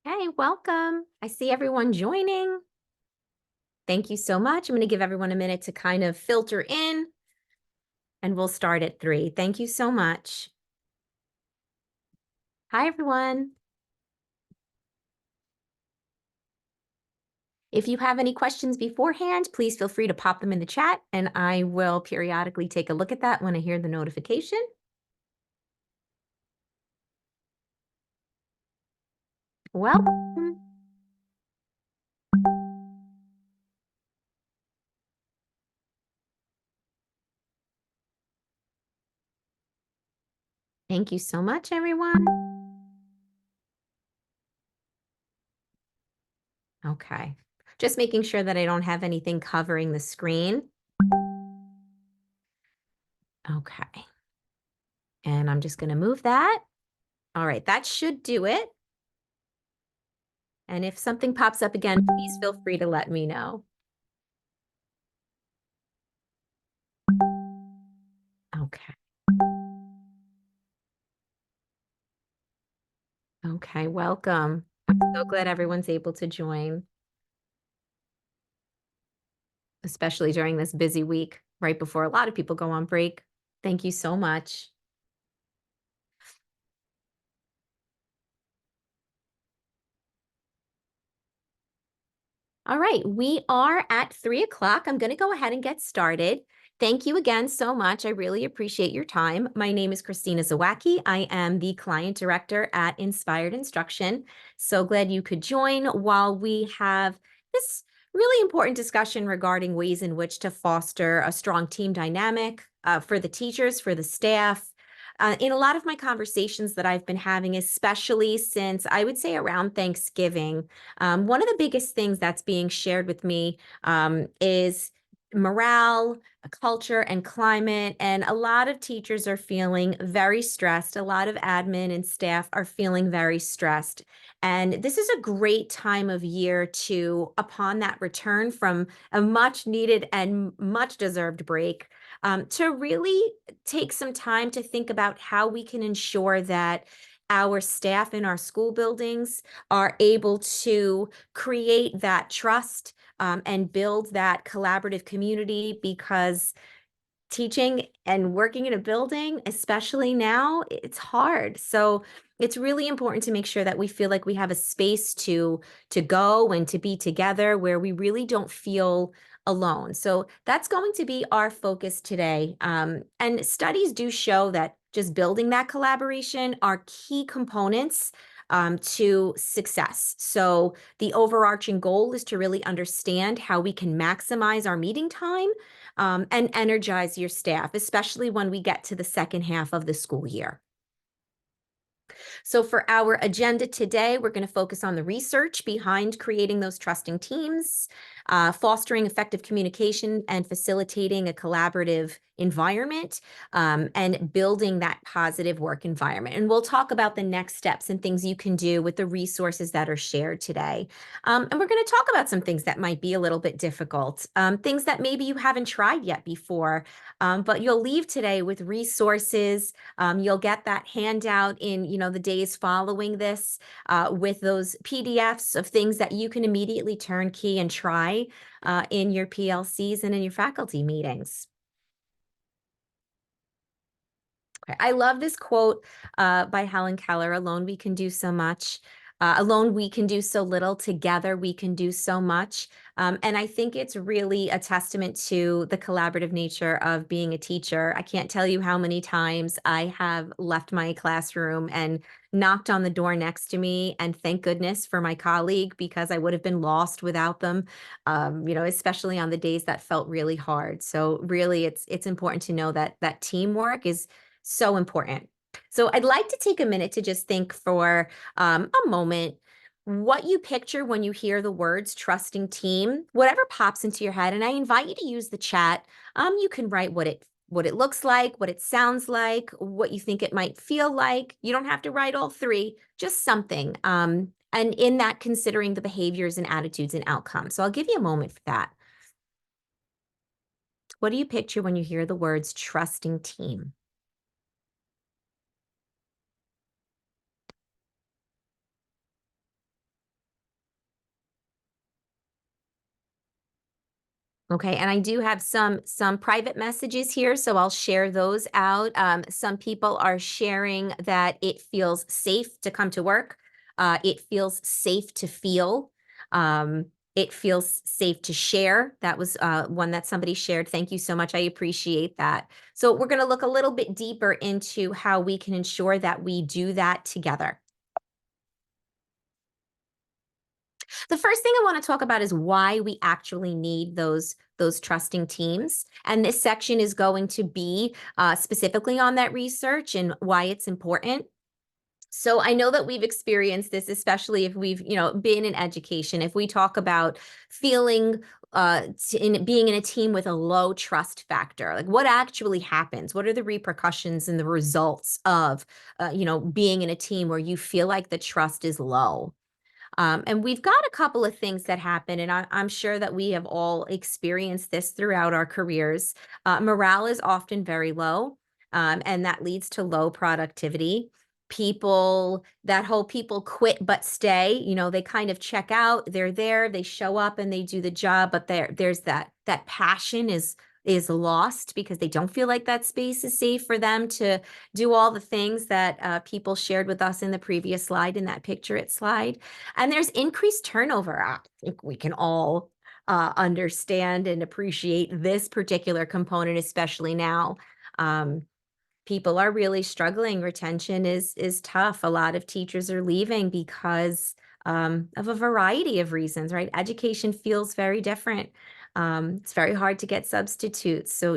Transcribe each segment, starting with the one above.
Hey, welcome. I see everyone joining. Thank you so much. I'm going to give everyone a minute to kind of filter in, and we'll start at 3. Thank you so much. Hi, everyone. If you have any questions beforehand, please feel free to pop them in the chat, and I will periodically take a look at that when I hear the notification. Welcome. Thank you so much, everyone. Okay. Just making sure that I don't have anything covering the screen. Okay. And I'm just going to move that. All right, that should do it. And if something pops up again, please feel free to let me know. Okay. Okay, welcome. I'm so glad everyone's able to join, especially during this busy week, right before a lot of people go on break. Thank you so much. All right, we are at 3 o'clock. I'm going to go ahead and get started. Thank you again so much. I really appreciate your time. My name is Cristina Zawacki. I am the client director at Inspired Instruction. So glad you could join while we have this really important discussion regarding ways in which to foster a strong team dynamic for the teachers, for the staff, in a lot of my conversations that I've been having, especially since I would say around Thanksgiving, one of the biggest things that's being shared with me is morale, culture, and climate. And a lot of teachers are feeling very stressed. A lot of admin and staff are feeling very stressed. And this is a great time of year to, upon that return from a much needed and much deserved break, to really take some time to think about how we can ensure that our staff in our school buildings are able to create that trust and build that collaborative community, because teaching and working in a building, especially now, it's hard. So it's really important to make sure that we feel like we have a space to go and to be together where we really don't feel alone. So that's going to be our focus today. And studies do show that just building that collaboration are key components to success. So the overarching goal is to really understand how we can maximize our meeting time and energize your staff, especially when we get to the second half of the school year. So for our agenda today, we're going to focus on the research behind creating those trusting teams, fostering effective communication and facilitating a collaborative environment, and building that positive work environment. And we'll talk about the next steps and things you can do with the resources that are shared today. And we're going to talk about some things that might be a little bit difficult, things that maybe you haven't tried yet before, but you'll leave today with resources. You'll get that handout in, the days following this with those PDFs of things that you can immediately turnkey and try in your PLCs and in your faculty meetings. Okay. I love this quote by Helen Keller: "Alone we can do so much. Alone we can do so little. Together we can do so much." And I think it's really a testament to the collaborative nature of being a teacher. I can't tell you how many times I have left my classroom and knocked on the door next to me, and thank goodness for my colleague, because I would have been lost without them, especially on the days that felt really hard. So really, it's important to know that that teamwork is so important. So I'd like to take a minute to just think for a moment what you picture when you hear the words trusting team, whatever pops into your head. And I invite you to use the chat. You can write what it looks like, what it sounds like, what you think it might feel like. You don't have to write all 3, just something. And in that, considering the behaviors and attitudes and outcomes. So I'll give you a moment for that. What do you picture when you hear the words trusting team? Okay, and I do have some private messages here, so I'll share those out. Some people are sharing that it feels safe to come to work. It feels safe to feel. Um, it feels safe to share. That was one that somebody shared. Thank you so much. I appreciate that. So we're going to look a little bit deeper into how we can ensure that we do that together. The first thing I want to talk about is why we actually need those trusting teams. And this section is going to be specifically on that research and why it's important. So I know that we've experienced this, especially if we've, been in education. If we talk about feeling being in a team with a low trust factor, like what actually happens? What are the repercussions and the results of, being in a team where you feel like the trust is low? And we've got a couple of things that happen, and I'm sure that we have all experienced this throughout our careers. Morale is often very low, and that leads to low productivity. That whole people quit but stay, they kind of check out, they're there, they show up and they do the job, but there's that passion is lost because they don't feel like that space is safe for them to do all the things that people shared with us in the previous slide, in that picture it slide. And there's increased turnover. I think we can all understand and appreciate this particular component, especially now. Um, People are really struggling. Retention is tough. A lot of teachers are leaving because of a variety of reasons, right? Education feels very different. It's very hard to get substitutes. So,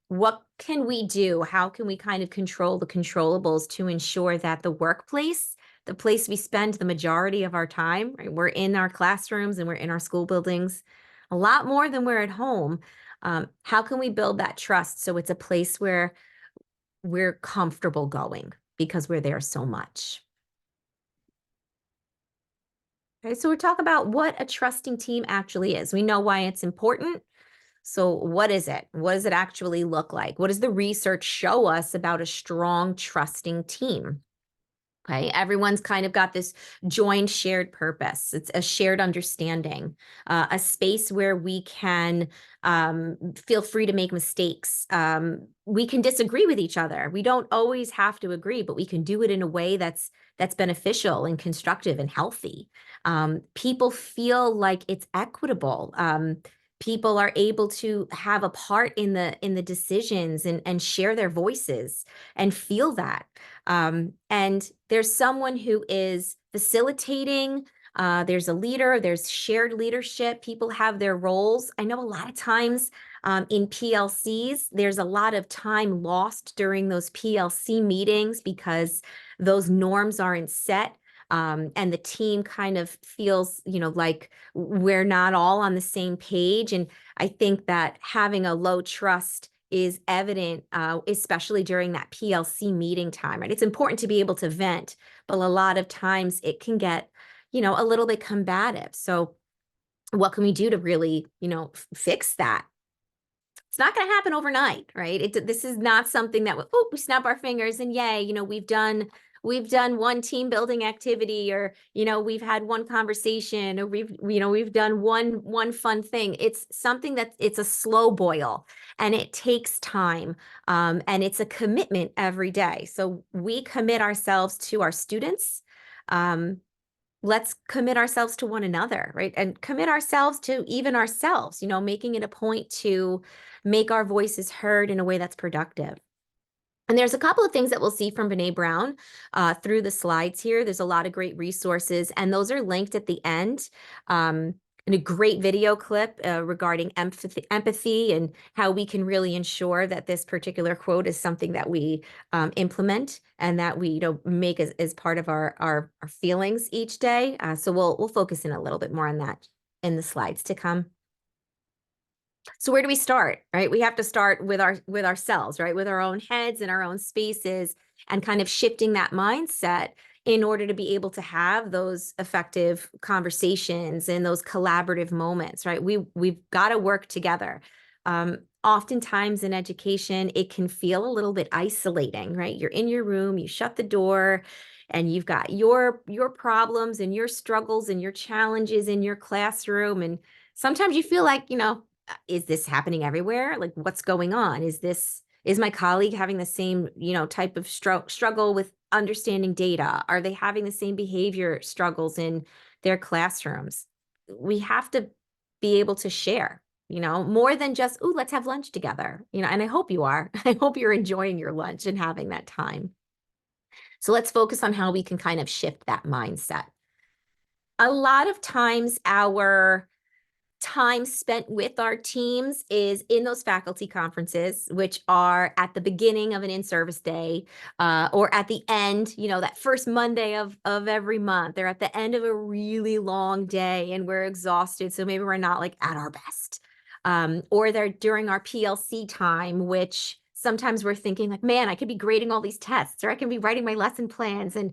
what can we do? How can we kind of control the controllables to ensure that the workplace, the place we spend the majority of our time, right? We're in our classrooms and we're in our school buildings a lot more than we're at home. How can we build that trust so it's a place where we're comfortable going because we're there so much? Okay, so we talk about what a trusting team actually is. We know why it's important. So what is it? What does it actually look like? What does the research show us about a strong, trusting team? Okay, everyone's kind of got this joined shared purpose. It's a shared understanding, a space where we can feel free to make mistakes. We can disagree with each other. We don't always have to agree, but we can do it in a way that's beneficial and constructive and healthy. People feel like it's equitable. People are able to have a part in the decisions and share their voices and feel that. And there's someone who is facilitating. There's a leader, there's shared leadership. People have their roles. I know a lot of times in PLCs, there's a lot of time lost during those PLC meetings because those norms aren't set. And the team kind of feels, like we're not all on the same page. And I think that having a low trust is evident, especially during that PLC meeting time, right? It's important to be able to vent, but a lot of times it can get, a little bit combative. So what can we do to really, fix that? It's not going to happen overnight, right? This is not something that we snap our fingers and yay, we've done one team building activity, or we've had one conversation, or we've done one fun thing. It's something that it's a slow boil, and it takes time, and it's a commitment every day. So we commit ourselves to our students. Let's commit ourselves to one another, right? And commit ourselves to even ourselves, making it a point to make our voices heard in a way that's productive. And there's a couple of things that we'll see from Brene Brown through the slides here. There's a lot of great resources, and those are linked at the end. And a great video clip regarding empathy and how we can really ensure that this particular quote is something that we implement and that we make as part of our feelings each day. So we'll focus in a little bit more on that in the slides to come. So where do we start, right? We have to start with ourselves, right? With our own heads and our own spaces, and kind of shifting that mindset in order to be able to have those effective conversations and those collaborative moments, right? We've got to work together. Oftentimes in education, it can feel a little bit isolating, right? You're in your room, you shut the door, and you've got your problems and your struggles and your challenges in your classroom. And sometimes you feel like, is this happening everywhere? Like, what's going on? Is my colleague having the same, type of struggle with understanding data? Are they having the same behavior struggles in their classrooms? We have to be able to share, more than just, oh, let's have lunch together, and I hope you are. I hope you're enjoying your lunch and having that time. So let's focus on how we can kind of shift that mindset. A lot of times our time spent with our teams is in those faculty conferences, which are at the beginning of an in-service day, or at the end, that first Monday of every month. They're at the end of a really long day and we're exhausted. So maybe we're not like at our best. Or they're during our PLC time, which sometimes we're thinking like, man, I could be grading all these tests, or I can be writing my lesson plans. And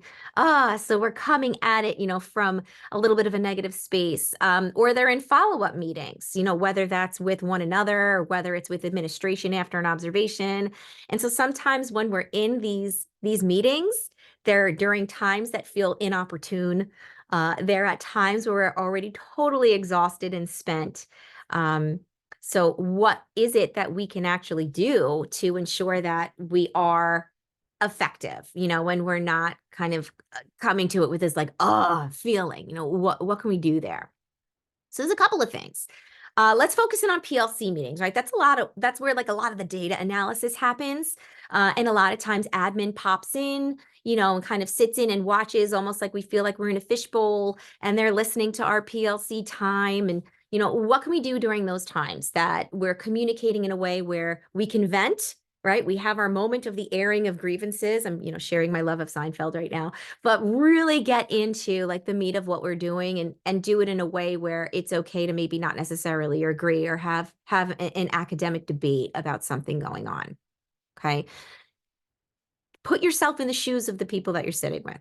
so we're coming at it, from a little bit of a negative space. Or they're in follow-up meetings, whether that's with one another or whether it's with administration after an observation. And so sometimes when we're in these meetings, they're during times that feel inopportune. They're at times where we're already totally exhausted and spent. So what is it that we can actually do to ensure that we are effective, when we're not kind of coming to it with this like, feeling, what can we do there? So there's a couple of things. Let's focus in on PLC meetings, right? That's where like a lot of the data analysis happens. And a lot of times admin pops in, and kind of sits in and watches, almost like we feel like we're in a fishbowl and they're listening to our PLC time. And, what can we do during those times that we're communicating in a way where we can vent, right? We have our moment of the airing of grievances. I'm, sharing my love of Seinfeld right now, but really get into like the meat of what we're doing and do it in a way where it's okay to maybe not necessarily agree or have an academic debate about something going on. Okay. Put yourself in the shoes of the people that you're sitting with.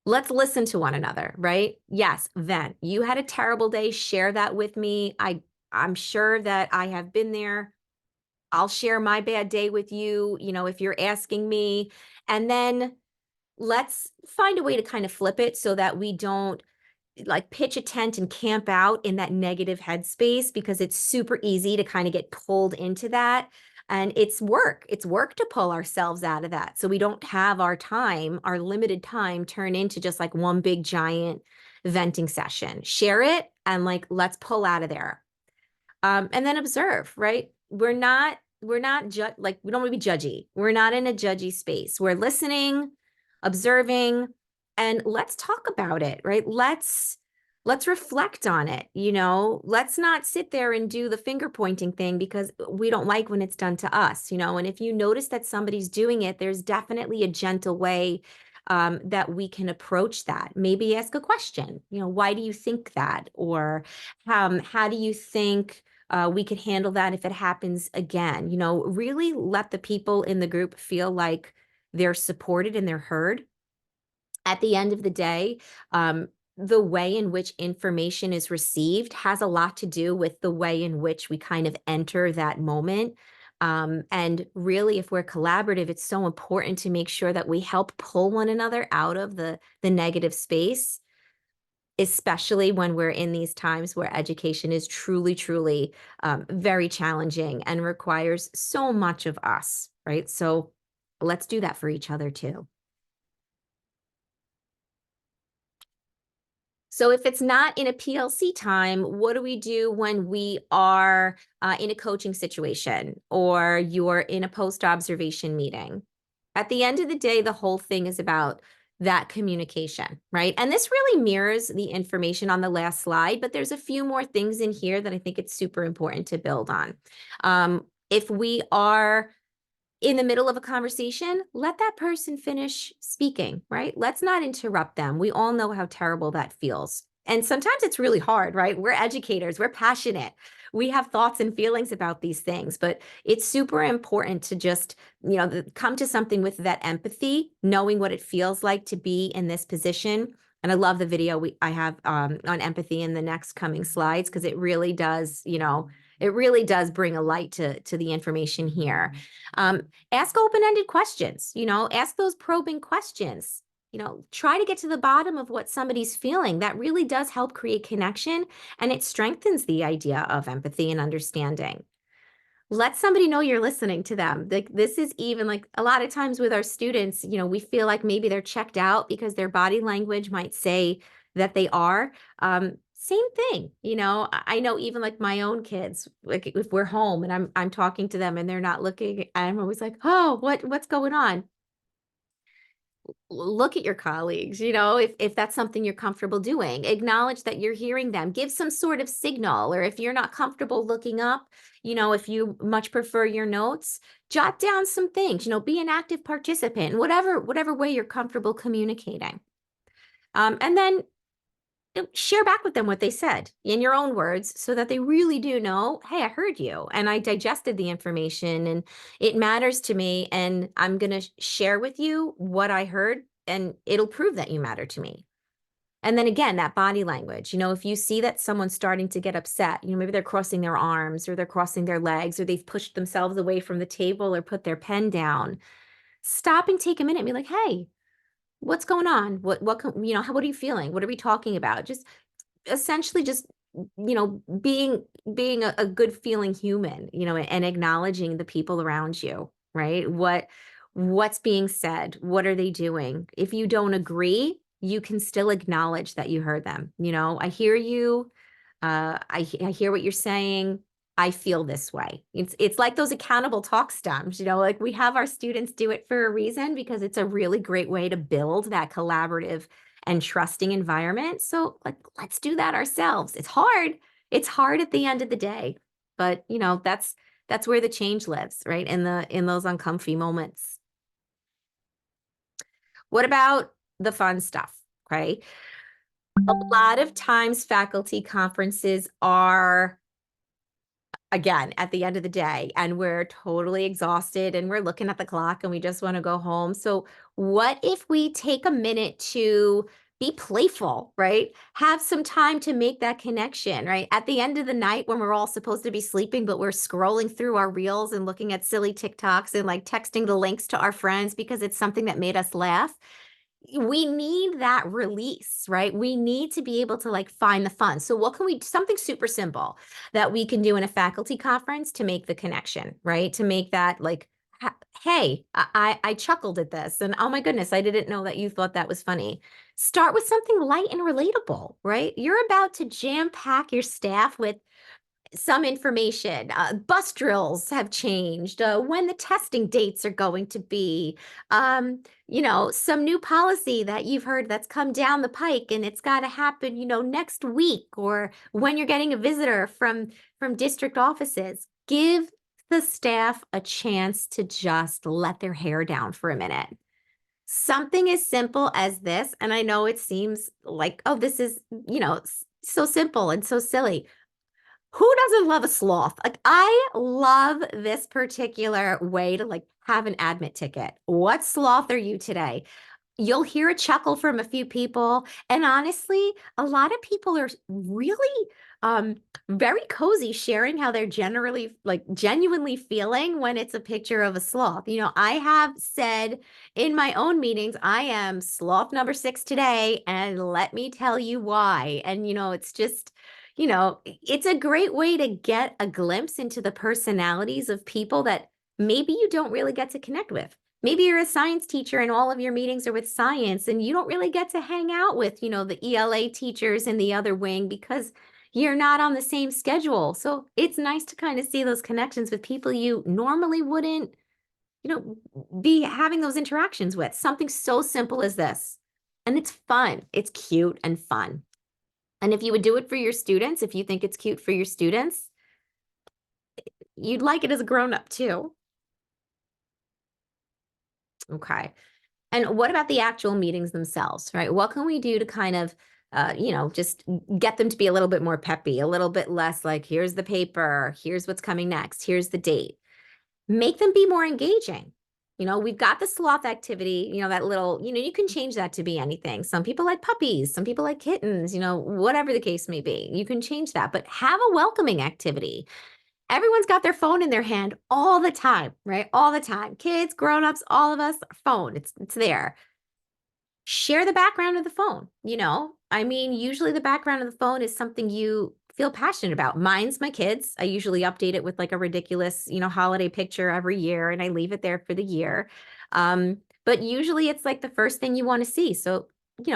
Let's listen to one another, right? Yes, vent. You had a terrible day. Share that with me. I'm sure that I have been there. I'll share my bad day with you, if you're asking me. And then let's find a way to kind of flip it so that we don't like pitch a tent and camp out in that negative headspace, because it's super easy to kind of get pulled into that. And it's work to pull ourselves out of that. So we don't have our limited time turn into just like one big giant venting session. Share it and like, let's pull out of there. And then observe, right? We're not we don't want to be judgy. We're not in a judgy space. We're listening, observing, and let's talk about it, right? Let's reflect on it. Let's not sit there and do the finger pointing thing because we don't like when it's done to us, and if you notice that somebody's doing it, there's definitely a gentle way that we can approach that. Maybe ask a question, why do you think that? Or how do you think we could handle that if it happens again? Really let the people in the group feel like they're supported and they're heard. At the end of the day, the way in which information is received has a lot to do with the way in which we kind of enter that moment. And really, if we're collaborative, it's so important to make sure that we help pull one another out of the negative space, especially when we're in these times where education is truly, truly very challenging and requires so much of us, right? So let's do that for each other too. So if it's not in a PLC time, what do we do when we are in a coaching situation or you're in a post-observation meeting? At the end of the day, the whole thing is about that communication, right? And this really mirrors the information on the last slide, but there's a few more things in here that I think it's super important to build on. If we are in the middle of a conversation, let that person finish speaking, right? Let's not interrupt them. We all know how terrible that feels. And sometimes it's really hard, right? We're educators, we're passionate. We have thoughts and feelings about these things, but it's super important to just, come to something with that empathy, knowing what it feels like to be in this position. And I love the video I have on empathy in the next coming slides, because it really does, it really does bring a light to the information here. Ask open-ended questions, ask those probing questions. try to get to the bottom of what somebody's feeling. That really does help create connection, and it strengthens the idea of empathy and understanding. Let somebody know you're listening to them. Like, this is even like a lot of times with our students, we feel like maybe they're checked out because their body language might say that they are. Same thing, I know even like my own kids, like if we're home and I'm talking to them and they're not looking, I'm always like, oh, what's going on? Look at your colleagues, if that's something you're comfortable doing, acknowledge that you're hearing them, give some sort of signal, or if you're not comfortable looking up, if you much prefer your notes, jot down some things, be an active participant in whatever way you're comfortable communicating. And then share back with them what they said in your own words so that they really do know, hey, I heard you and I digested the information and it matters to me, and I'm going to share with you what I heard, and it'll prove that you matter to me. And then again, that body language, if you see that someone's starting to get upset, maybe they're crossing their arms or they're crossing their legs or they've pushed themselves away from the table or put their pen down, stop and take a minute and be like, hey, what's going on? What are you feeling? What are we talking about? Just essentially just, being a good feeling human, and acknowledging the people around you, right? What's being said? What are they doing? If you don't agree, you can still acknowledge that you heard them. I hear you. I hear what you're saying. I feel this way. It's like those accountable talk stumps, like we have our students do it for a reason, because it's a really great way to build that collaborative and trusting environment. So let's do that ourselves. It's hard. It's hard at the end of the day, but that's where the change lives, right? In those uncomfy moments. What about the fun stuff, right? A lot of times faculty conferences are, again, at the end of the day, and we're totally exhausted and we're looking at the clock and we just want to go home. So what if we take a minute to be playful, right? Have some time to make that connection, right? At the end of the night when we're all supposed to be sleeping, but we're scrolling through our reels and looking at silly TikToks and like texting the links to our friends because it's something that made us laugh. We need that release, right? We need to be able to like find the fun. So what can we, something super simple that we can do in a faculty conference to make the connection, right? To make that like, hey, I chuckled at this and oh my goodness, I didn't know that you thought that was funny. Start with something light and relatable, right? You're about to jam pack your staff with some information. Bus drills have changed, when the testing dates are going to be, some new policy that you've heard that's come down the pike and it's got to happen, next week, or when you're getting a visitor from district offices. Give the staff a chance to just let their hair down for a minute. Something as simple as this, and I know it seems like, oh, this is, so simple and so silly. Who doesn't love a sloth? Like, I love this particular way to like have an admit ticket. What sloth are you today? You'll hear a chuckle from a few people. And honestly, a lot of people are really very cozy sharing how they're generally like genuinely feeling when it's a picture of a sloth. I have said in my own meetings, I am sloth number 6 today, and let me tell you why. And it's just, it's a great way to get a glimpse into the personalities of people that maybe you don't really get to connect with. Maybe you're a science teacher and all of your meetings are with science and you don't really get to hang out with, the ELA teachers in the other wing because you're not on the same schedule. So it's nice to kind of see those connections with people you normally wouldn't, be having those interactions with. Something so simple as this. And it's fun. It's cute and fun. And if you would do it for your students, if you think it's cute for your students, you'd like it as a grown-up too. Okay. And what about the actual meetings themselves, right? What can we do to kind of, just get them to be a little bit more peppy, a little bit less like, here's the paper, here's what's coming next, here's the date. Make them be more engaging. We've got the sloth activity, that little, you can change that to be anything. Some people like puppies, some people like kittens, whatever the case may be. You can change that, but have a welcoming activity. Everyone's got their phone in their hand all the time, right? All the time. Kids, grown-ups, all of us, phone. It's there. Share the background of the phone, you know? I mean, usually the background of the phone is something you feel passionate about. Mine's my kids. I usually update it with like a ridiculous, holiday picture every year, and I leave it there for the year. But usually it's like the first thing you want to see. So,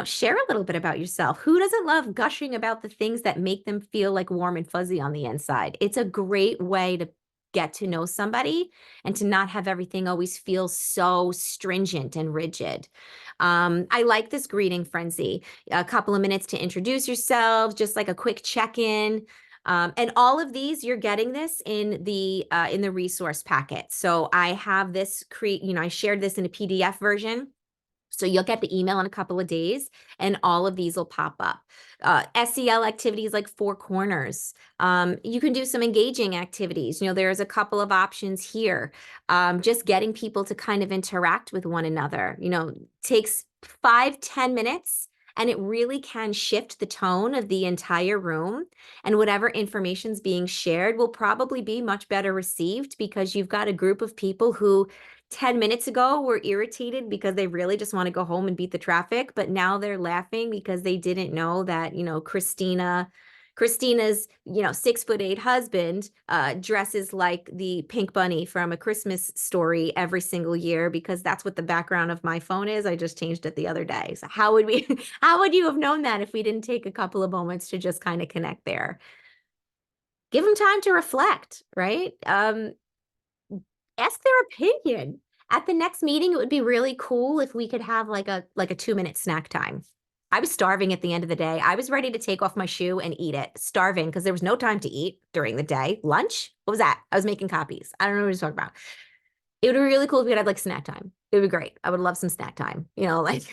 share a little bit about yourself. Who doesn't love gushing about the things that make them feel like warm and fuzzy on the inside? It's a great way to get to know somebody and to not have everything always feel so stringent and rigid. I like this greeting frenzy. A couple of minutes to introduce yourselves, just like a quick check-in. And all of these, you're getting this in the resource packet. So I have this I shared this in a PDF version. So you'll get the email in a couple of days, and all of these will pop up. SEL activities like Four Corners. You can do some engaging activities. There's a couple of options here. Just getting people to kind of interact with one another, takes 5-10 minutes, and it really can shift the tone of the entire room. And whatever information's being shared will probably be much better received because you've got a group of people who 10 minutes ago were irritated because they really just want to go home and beat the traffic, but now they're laughing because they didn't know that, Christina's, 6'8" husband dresses like the pink bunny from A Christmas Story every single year because that's what the background of my phone is. I just changed it the other day. So how would how would you have known that if we didn't take a couple of moments to just kind of connect there? Give them time to reflect, right? Ask their opinion. At the next meeting, it would be really cool if we could have like a 2-minute snack time. I was starving at the end of the day. I was ready to take off my shoe and eat it. Starving because there was no time to eat during the day. Lunch? What was that? I was making copies. I don't know what you're talking about. It would be really cool if we could have like snack time. It would be great. I would love some snack time. Like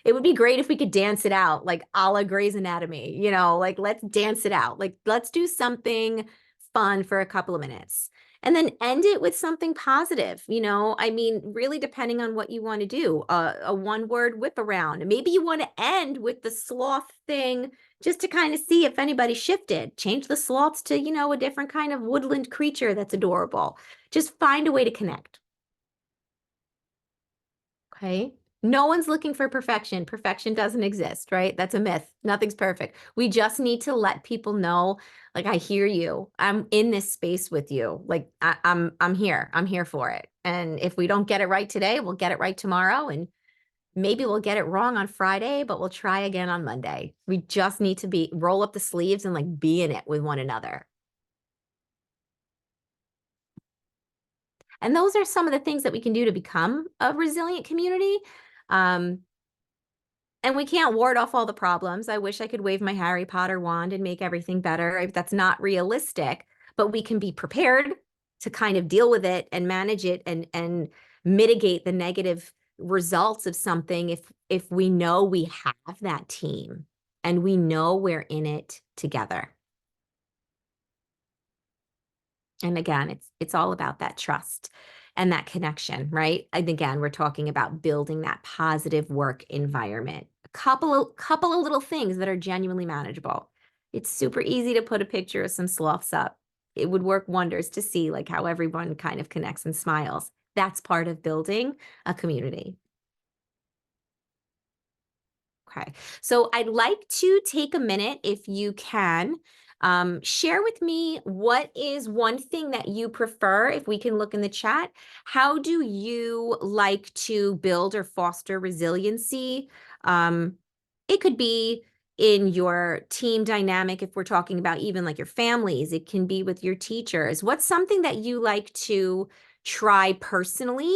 it would be great if we could dance it out, like a la Grey's Anatomy, like let's dance it out. Like let's do something fun for a couple of minutes and then end it with something positive. I mean, really depending on what you want to do, a one-word whip around. Maybe you want to end with the sloth thing just to kind of see if anybody shifted. Change the sloths to, a different kind of woodland creature that's adorable. Just find a way to connect. Okay. No one's looking for perfection. Perfection doesn't exist, right? That's a myth. Nothing's perfect. We just need to let people know, like, I hear you. I'm in this space with you. Like, I'm here. I'm here for it. And if we don't get it right today, we'll get it right tomorrow. And maybe we'll get it wrong on Friday, but we'll try again on Monday. We just need to roll up the sleeves and like be in it with one another. And those are some of the things that we can do to become a resilient community. Um, and we can't ward off all the problems. I wish I could wave my Harry Potter wand and make everything better. That's not realistic, but we can be prepared to kind of deal with it and manage it and mitigate the negative results of something if we know we have that team and we know we're in it together. And again, it's all about that trust and that connection, right? And again, we're talking about building that positive work environment. A couple of little things that are genuinely manageable. It's super easy to put a picture of some sloths up. It would work wonders to see like how everyone kind of connects and smiles. That's part of building a community. Okay, so I'd like to take a minute, if you can, share with me what is one thing that you prefer, if we can look in the chat. How do you like to build or foster resiliency? It could be in your team dynamic, if we're talking about even like your families, it can be with your teachers. What's something that you like to try personally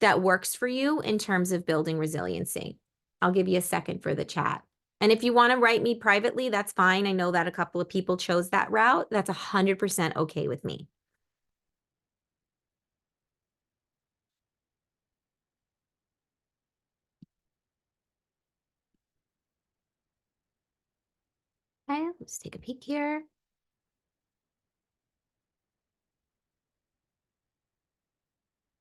that works for you in terms of building resiliency? I'll give you a second for the chat. And if you want to write me privately, that's fine. I know that a couple of people chose that route. That's 100% okay with me. Okay, let's take a peek here.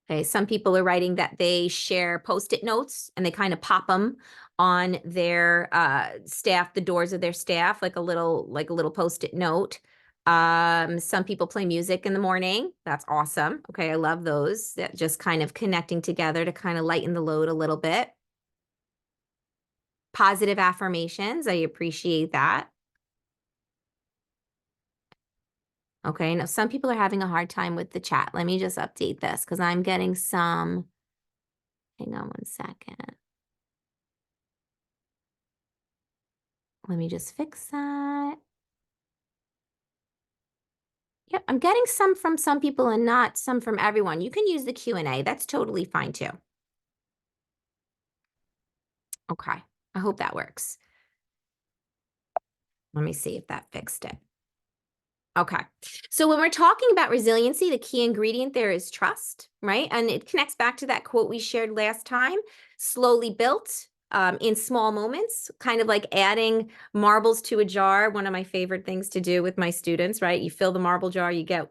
Okay, some people are writing that they share Post-it notes and they kind of pop them on their staff, the doors of their staff, like a little Post-it note. Some people play music in the morning. That's awesome. Okay, I love those. That just kind of connecting together to kind of lighten the load a little bit. Positive affirmations. I appreciate that. Okay, now some people are having a hard time with the chat. Let me just update this because I'm getting some. Hang on one second. Let me just fix that. Yep, I'm getting some from some people and not some from everyone. You can use the Q&A. That's totally fine too. Okay, I hope that works. Let me see if that fixed it. Okay. So when we're talking about resiliency, the key ingredient there is trust, right? And it connects back to that quote we shared last time, slowly built in small moments, kind of like adding marbles to a jar. One of my favorite things to do with my students, right? You fill the marble jar, you get,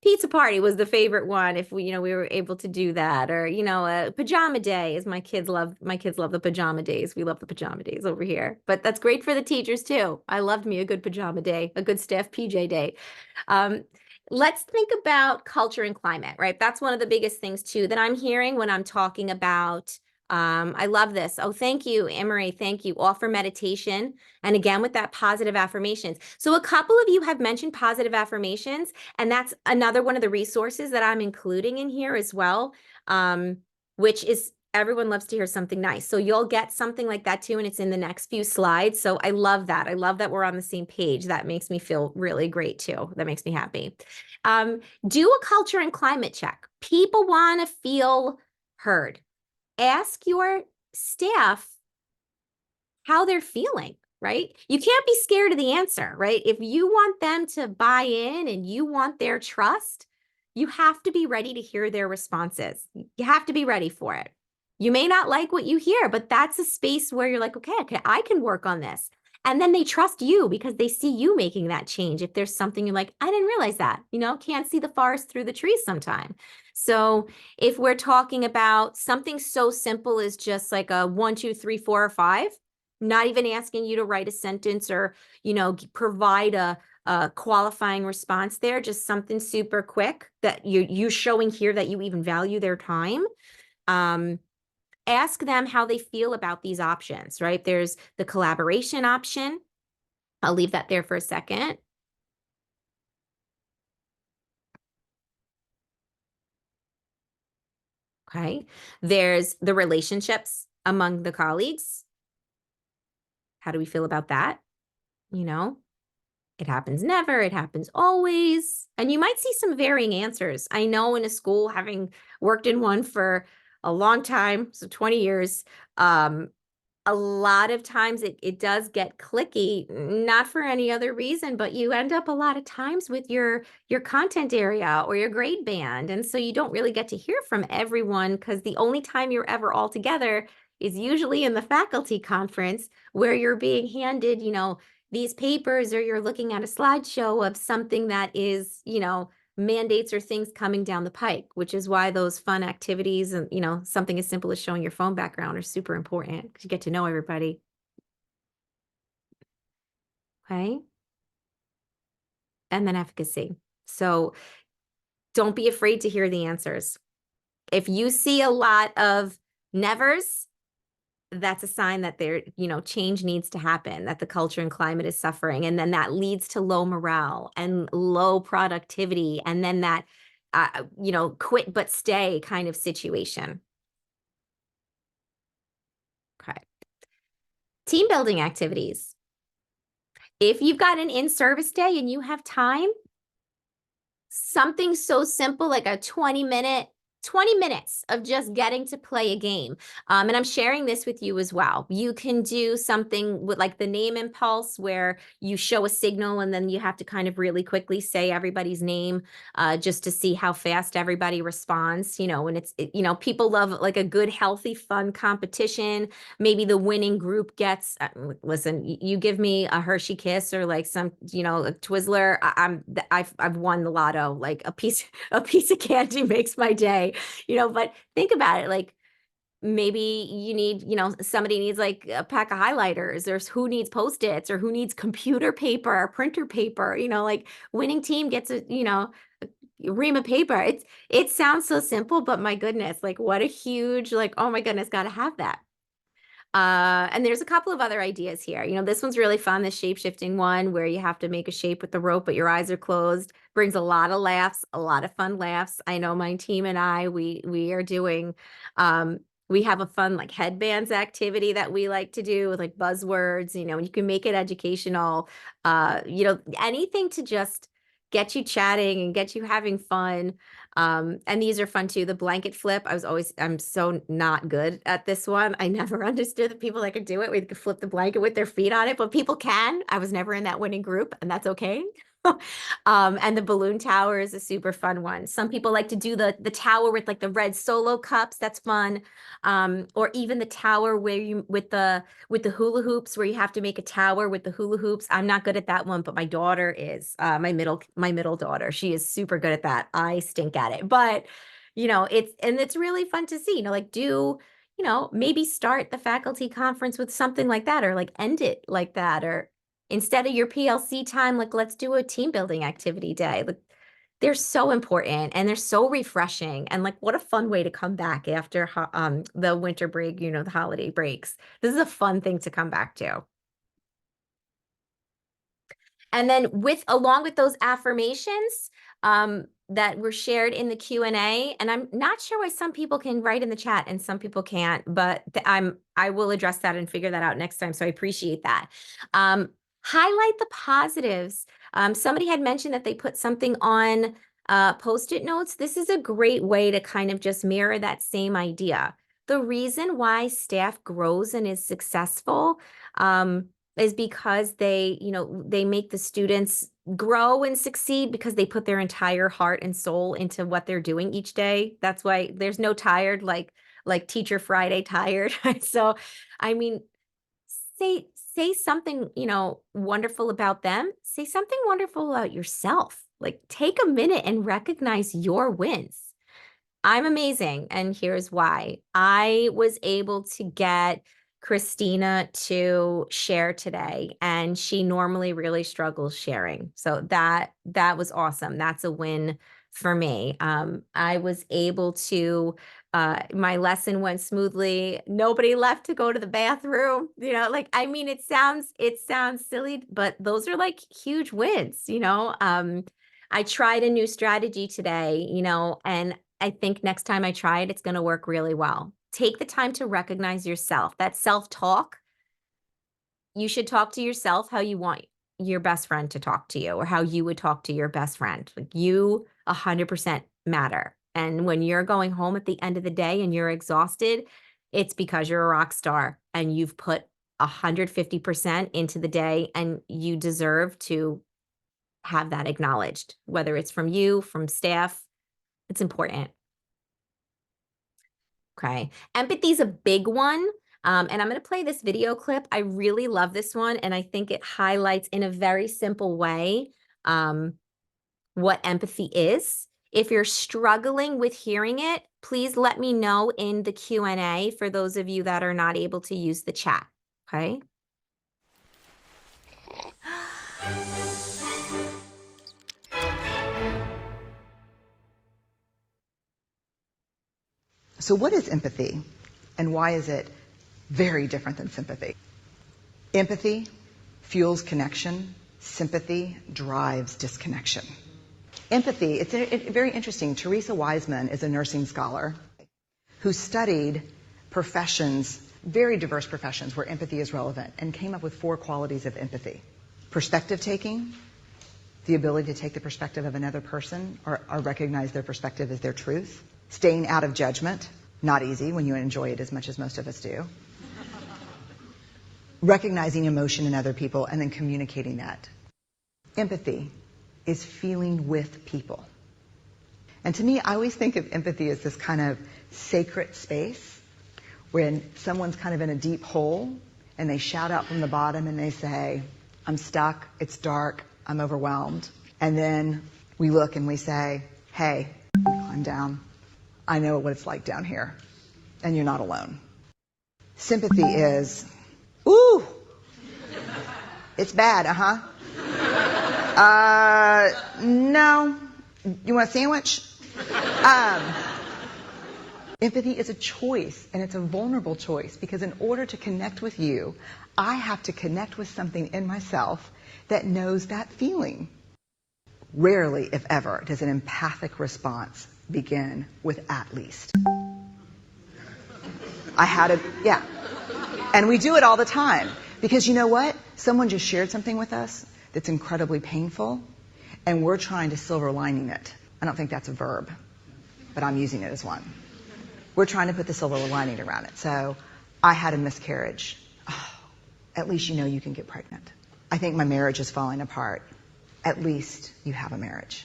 pizza party was the favorite one if we were able to do that, or a pajama day, as my kids love the pajama days. We love the pajama days over here, but that's great for the teachers too. I loved me a good pajama day, a good staff PJ day. Let's think about culture and climate, right? That's one of the biggest things too that I'm hearing when I'm talking about I love this. Oh, thank you, Emery. Thank you. Offer meditation. And again, with that positive affirmations. So a couple of you have mentioned positive affirmations, and that's another one of the resources that I'm including in here as well, which is everyone loves to hear something nice. So you'll get something like that too, and it's in the next few slides. So I love that. I love that we're on the same page. That makes me feel really great too. That makes me happy. Do a culture and climate check. People want to feel heard. Ask your staff how they're feeling, right? You can't be scared of the answer, right? If you want them to buy in and you want their trust, you have to be ready to hear their responses. You have to be ready for it. You may not like what you hear, but that's a space where you're like, okay, I can work on this. And then they trust you because they see you making that change. If there's something you're like, I didn't realize that, can't see the forest through the trees sometime. So if we're talking about something so simple as just like a 1, 2, 3, 4, or 5, not even asking you to write a sentence or, provide a qualifying response there, just something super quick that you're showing here that you even value their time. Ask them how they feel about these options, right? There's the collaboration option. I'll leave that there for a second. Okay. There's the relationships among the colleagues. How do we feel about that? It happens never, it happens always. And you might see some varying answers. I know in a school, having worked in one for a long time, so 20 years, a lot of times it does get clicky, not for any other reason, but you end up a lot of times with your content area or your grade band. And so you don't really get to hear from everyone because the only time you're ever all together is usually in the faculty conference where you're being handed, these papers, or you're looking at a slideshow of something that is, mandates or things coming down the pike, which is why those fun activities and, something as simple as showing your phone background are super important because you get to know everybody. Okay. And then efficacy. So don't be afraid to hear the answers. If you see a lot of nevers, that's a sign that there, change needs to happen, that the culture and climate is suffering. And then that leads to low morale and low productivity. And then that, quit but stay kind of situation. Okay. Team building activities. If you've got an in-service day and you have time, something so simple like a 20 minutes of just getting to play a game. And I'm sharing this with you as well. You can do something with like the name impulse where you show a signal and then you have to kind of really quickly say everybody's name just to see how fast everybody responds. And people love like a good, healthy, fun competition. Maybe the winning group gets, listen, you give me a Hershey Kiss or like some, a Twizzler, I've won the lotto. Like a piece of candy makes my day. But think about it, like maybe you need, somebody needs like a pack of highlighters, or who needs Post-its, or who needs computer paper or printer paper, like winning team gets a ream of paper. It sounds so simple, but my goodness, like what a huge, like, oh my goodness, got to have that. And there's a couple of other ideas here. This one's really fun, the shape-shifting one where you have to make a shape with the rope, but your eyes are closed. Brings a lot of laughs, a lot of fun laughs. I know my team and I, we are doing, we have a fun like headbands activity that we like to do with like buzzwords, and you can make it educational, anything to just get you chatting and get you having fun. And these are fun too. The blanket flip. I'm so not good at this one. I never understood that people that could do it. We could flip the blanket with their feet on it, but people can. I was never in that winning group, and that's okay. And the balloon tower is a super fun one. Some people like to do the tower with like the red Solo cups. That's fun. Or even the tower where you with the hula hoops, where you have to make a tower with the hula hoops. I'm not good at that one, but my daughter is, my middle daughter. She is super good at that. I stink at it, but it's really fun to see, maybe start the faculty conference with something like that, or like end it like that, or instead of your PLC time, like let's do a team building activity day. Like they're so important and they're so refreshing, and like what a fun way to come back after the winter break, the holiday breaks. This is a fun thing to come back to. And then along with those affirmations that were shared in the Q&A, and I'm not sure why some people can write in the chat and some people can't, but I will address that and figure that out next time. So I appreciate that. Highlight the positives. Somebody had mentioned that they put something on Post-it notes. This is a great way to kind of just mirror that same idea. The reason why staff grows and is successful is because they make the students grow and succeed because they put their entire heart and soul into what they're doing each day. That's why there's no tired, like Teacher Friday tired. So, I mean, say something, wonderful about them. Say something wonderful about yourself. Like take a minute and recognize your wins. I'm amazing, and here's why. I was able to get Cristina to share today, and she normally really struggles sharing. So that was awesome. That's a win for me. I was able to, my lesson went smoothly. Nobody left to go to the bathroom. It sounds silly, but those are like huge wins. I tried a new strategy today, and I think next time I try it, it's going to work really well. Take the time to recognize yourself. That self-talk, you should talk to yourself how you want your best friend to talk to you, or how you would talk to your best friend. Like you 100% matter. And when you're going home at the end of the day and you're exhausted, it's because you're a rock star and you've put 150% into the day, and you deserve to have that acknowledged, whether it's from you, from staff. It's important. Okay. Empathy is a big one. And I'm going to play this video clip. I really love this one, and I think it highlights in a very simple way what empathy is. If you're struggling with hearing it, please let me know in the Q&A for those of you that are not able to use the chat. Okay. So what is empathy, and why is it very different than sympathy? Empathy fuels connection. Sympathy drives disconnection. Empathy, it's very interesting. Teresa Wiseman is a nursing scholar who studied professions, very diverse professions where empathy is relevant, and came up with 4 qualities of empathy. Perspective taking, the ability to take the perspective of another person or recognize their perspective as their truth. Staying out of judgment, not easy when you enjoy it as much as most of us do. Recognizing emotion in other people and then communicating that. Empathy is feeling with people. And to me, I always think of empathy as this kind of sacred space when someone's kind of in a deep hole and they shout out from the bottom and they say, I'm stuck, it's dark, I'm overwhelmed. And then we look and we say, hey, climb down. I know what it's like down here, and you're not alone. Sympathy is, ooh, it's bad, no, you want a sandwich? Empathy is a choice, and it's a vulnerable choice, because in order to connect with you, I have to connect with something in myself that knows that feeling. Rarely, if ever, does an empathic response begin with "at least." Yeah. And we do it all the time. Because you know what? Someone just shared something with us that's incredibly painful, and we're trying to silver lining it. I don't think that's a verb, but I'm using it as one. We're trying to put the silver lining around it. So, I had a miscarriage. Oh, at least you know you can get pregnant. I think my marriage is falling apart. At least you have a marriage.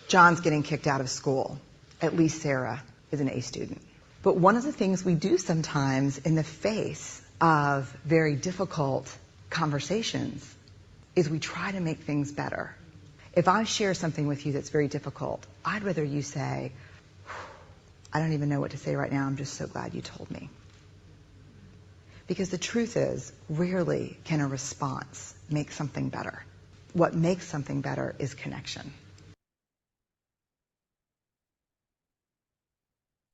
John's getting kicked out of school. At least Sarah is an A student. But one of the things we do sometimes in the face of very difficult conversations is we try to make things better. If I share something with you that's very difficult, I'd rather you say, "I don't even know what to say right now. I'm just so glad you told me." Because the truth is, rarely can a response make something better. What makes something better is connection.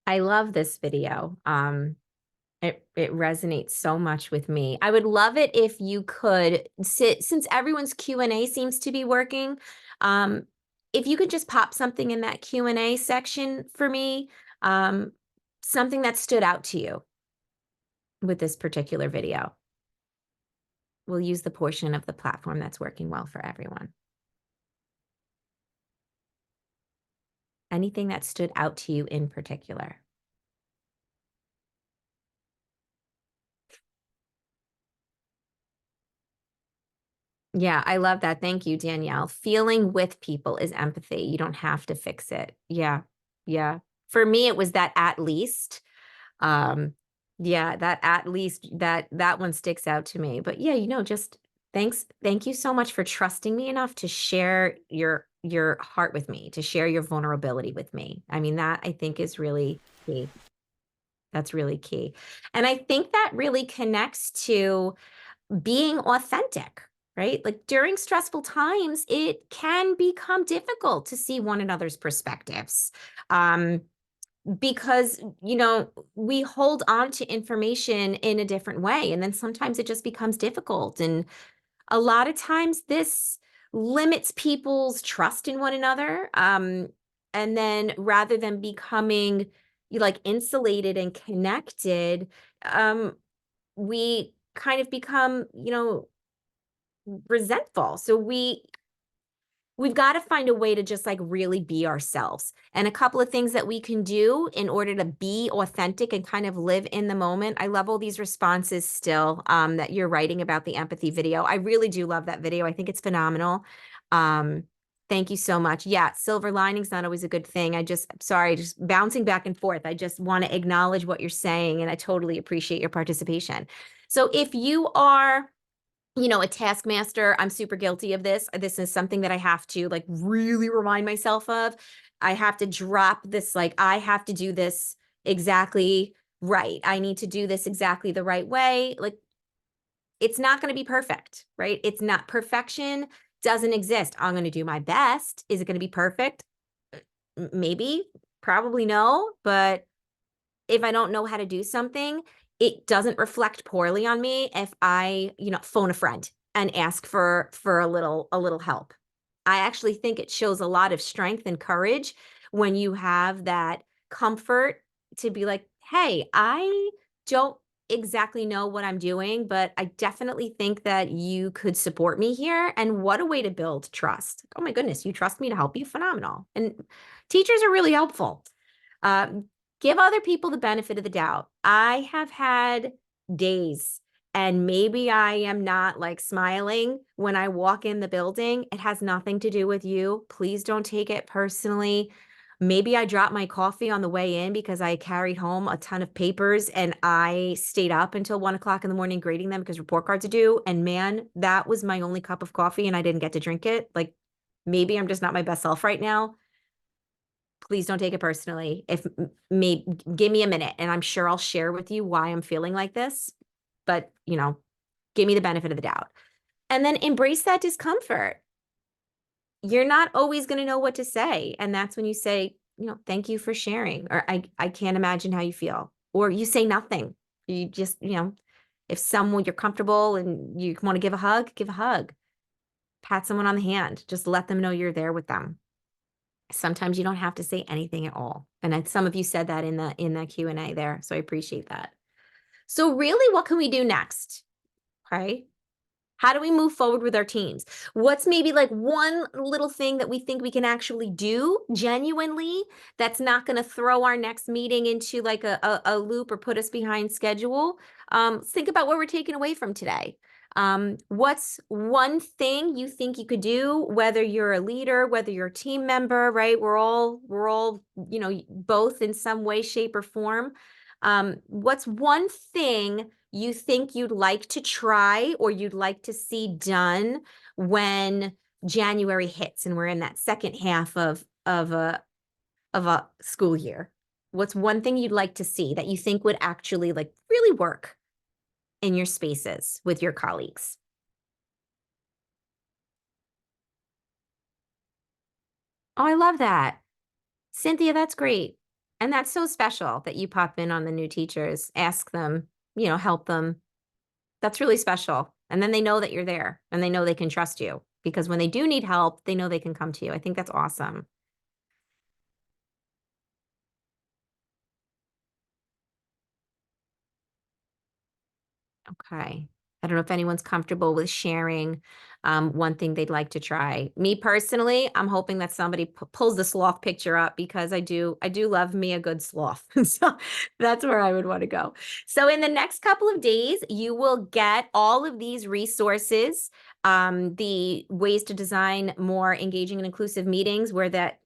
I love this video. It resonates so much with me. I would love it if you could, since everyone's Q&A seems to be working, if you could just pop something in that Q&A section for me, something that stood out to you with this particular video. We'll use the portion of the platform that's working well for everyone. Anything that stood out to you in particular. Yeah, I love that. Thank you, Danielle. Feeling with people is empathy. You don't have to fix it. Yeah. Yeah. For me, it was that "at least." Yeah, that "at least," that one sticks out to me. But yeah, just thank you so much for trusting me enough to share your heart with me, to share your vulnerability with me. I mean, that I think is really key. That's really key. And I think that really connects to being authentic, right? Like during stressful times, it can become difficult to see one another's perspectives. Because, we hold on to information in a different way. And then sometimes it just becomes difficult. And a lot of times this limits people's trust in one another. And then rather than becoming like insulated and connected, we kind of become, resentful. So we've got to find a way to just like really be ourselves. And a couple of things that we can do in order to be authentic and kind of live in the moment. I love all these responses still that you're writing about the empathy video. I really do love that video. I think it's phenomenal. Thank you so much. Yeah, silver lining's not always a good thing. Sorry, just bouncing back and forth. I just want to acknowledge what you're saying, and I totally appreciate your participation. So if you are a taskmaster, I'm super guilty of this. This is something that I have to like really remind myself of. I have to drop this, like, I have to do this exactly right. I need to do this exactly the right way. Like, it's not going to be perfect, right? It's not perfection doesn't exist. I'm going to do my best. Is it going to be perfect? Maybe, probably no, but if I don't know how to do something, it doesn't reflect poorly on me if I, phone a friend and ask for a little help. I actually think it shows a lot of strength and courage when you have that comfort to be like, "Hey, I don't exactly know what I'm doing, but I definitely think that you could support me here." And what a way to build trust. Oh my goodness, you trust me to help you? Phenomenal. And teachers are really helpful. Um, Give other people the benefit of the doubt. I have had days, and maybe I am not like smiling when I walk in the building. It has nothing to do with you. Please don't take it personally. Maybe I dropped my coffee on the way in because I carried home a ton of papers and I stayed up until 1 o'clock in the morning grading them because report cards are due. And man, that was my only cup of coffee and I didn't get to drink it. Like, maybe I'm just not my best self right now. Please don't take it personally. Give me a minute and I'm sure I'll share with you why I'm feeling like this, but give me the benefit of the doubt. And then embrace that discomfort. you're not always going to know what to say. And that's when you say, thank you for sharing, or I can't imagine how you feel, or you say nothing. You just, if someone you're comfortable and you want to give a hug, give a hug, pat someone on the hand, just let them know you're there with them. Sometimes you don't have to say anything at all. And some of you said that in the Q&A there. So I appreciate that. So really, what can we do next? Okay. How do we move forward with our teams? What's maybe like one little thing that we think we can actually do genuinely that's not going to throw our next meeting into like a loop or put us behind schedule? Think about what we're taking away from today. What's one thing you think you could do, whether you're a leader, whether you're a team member, right? We're all, both in some way, shape, or form. What's one thing you think you'd like to try or you'd like to see done when January hits and we're in that second half of a school year? What's one thing you'd like to see that you think would actually like really work in your spaces with your colleagues? Oh, I love that. Cynthia, that's great. And that's so special that you pop in on the new teachers, ask them, help them. That's really special. And then they know that you're there and they know they can trust you, because when they do need help, they know they can come to you. I think that's awesome. Okay. I don't know if anyone's comfortable with sharing one thing they'd like to try. Me personally, I'm hoping that somebody pulls the sloth picture up, because I do love me a good sloth. So that's where I would want to go. So in the next couple of days, you will get all of these resources, the ways to design more engaging and inclusive meetings, where that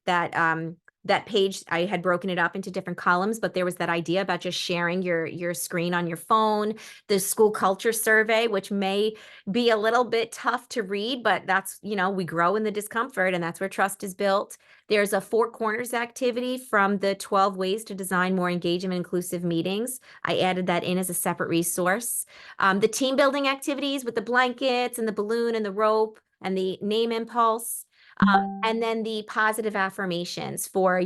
page, I had broken it up into different columns, but there was that idea about just sharing your screen on your phone, the school culture survey, which may be a little bit tough to read, but that's, we grow in the discomfort, and that's where trust is built. There's a 4 corners activity from the 12 ways to design more engaging and inclusive meetings. I added that in as a separate resource. The team building activities with the blankets and the balloon and the rope and the name impulse. And then the positive affirmations for,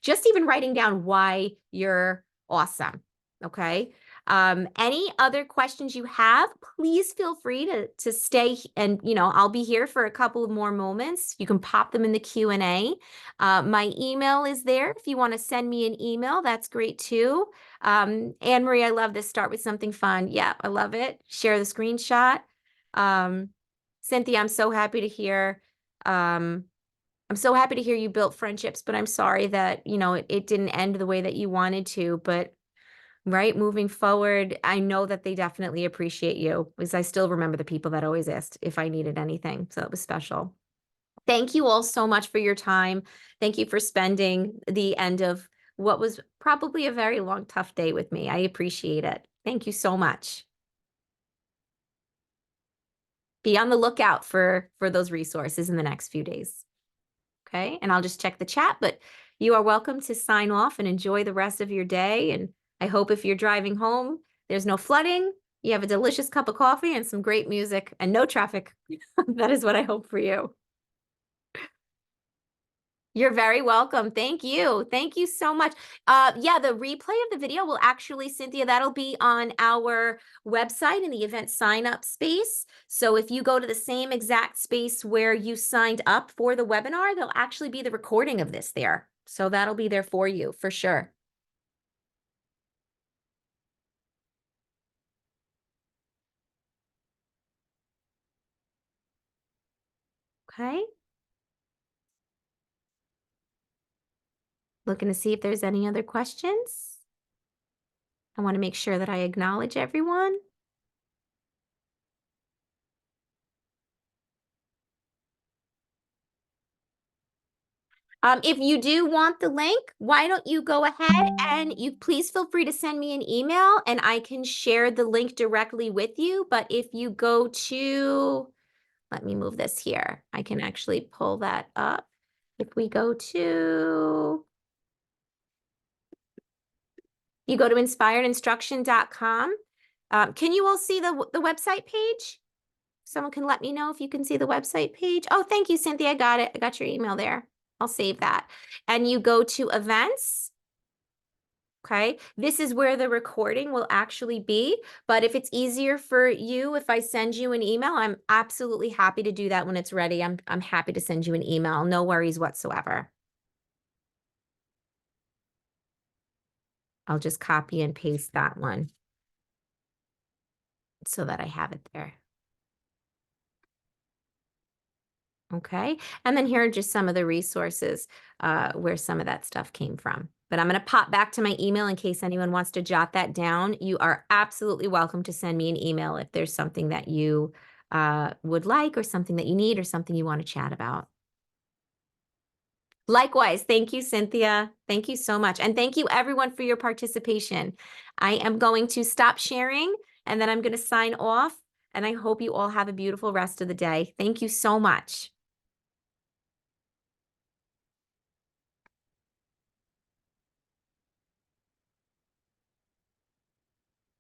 just even writing down why you're awesome. Okay. Any other questions you have, please feel free to stay, and I'll be here for a couple of more moments. You can pop them in the Q&A. My email is there. If you want to send me an email, that's great too. Anne Marie, I love this. Start with something fun. Yeah, I love it. Share the screenshot. Cynthia, I'm so happy to hear. I'm so happy to hear you built friendships, but I'm sorry that, it didn't end the way that you wanted to. But right, moving forward, I know that they definitely appreciate you, because I still remember the people that always asked if I needed anything. So it was special. Thank you all so much for your time. Thank you for spending the end of what was probably a very long, tough day with me. I appreciate it. Thank you so much. Be on the lookout for those resources in the next few days. Okay, and I'll just check the chat, but you are welcome to sign off and enjoy the rest of your day. And I hope if you're driving home, there's no flooding, you have a delicious cup of coffee and some great music and no traffic. That is what I hope for you. You're very welcome. Thank you. Thank you so much. Yeah, the replay of the video will actually, Cynthia, that'll be on our website in the event sign up space. So if you go to the same exact space where you signed up for the webinar, there'll actually be the recording of this there. So that'll be there for you for sure. Okay. Looking to see if there's any other questions. I want to make sure that I acknowledge everyone. If you do want the link, why don't you go ahead and you please feel free to send me an email and I can share the link directly with you. But if you go to, let me move this here. I can actually pull that up. If we go to, you go to inspiredinstruction.com. Can you all see the website page? Someone can let me know if you can see the website page. Oh, thank you, Cynthia. I got it. I got your email there. I'll save that. And you go to events. Okay, this is where the recording will actually be. But if it's easier for you, if I send you an email, I'm absolutely happy to do that when it's ready. I'm happy to send you an email. No worries whatsoever. I'll just copy and paste that one so that I have it there. Okay, and then here are just some of the resources where some of that stuff came from. But I'm going to pop back to my email in case anyone wants to jot that down. You are absolutely welcome to send me an email if there's something that you would like or something that you need or something you want to chat about. Likewise, thank you, Cynthia. Thank you so much. And thank you everyone for your participation. I am going to stop sharing and then I'm going to sign off. And I hope you all have a beautiful rest of the day. Thank you so much.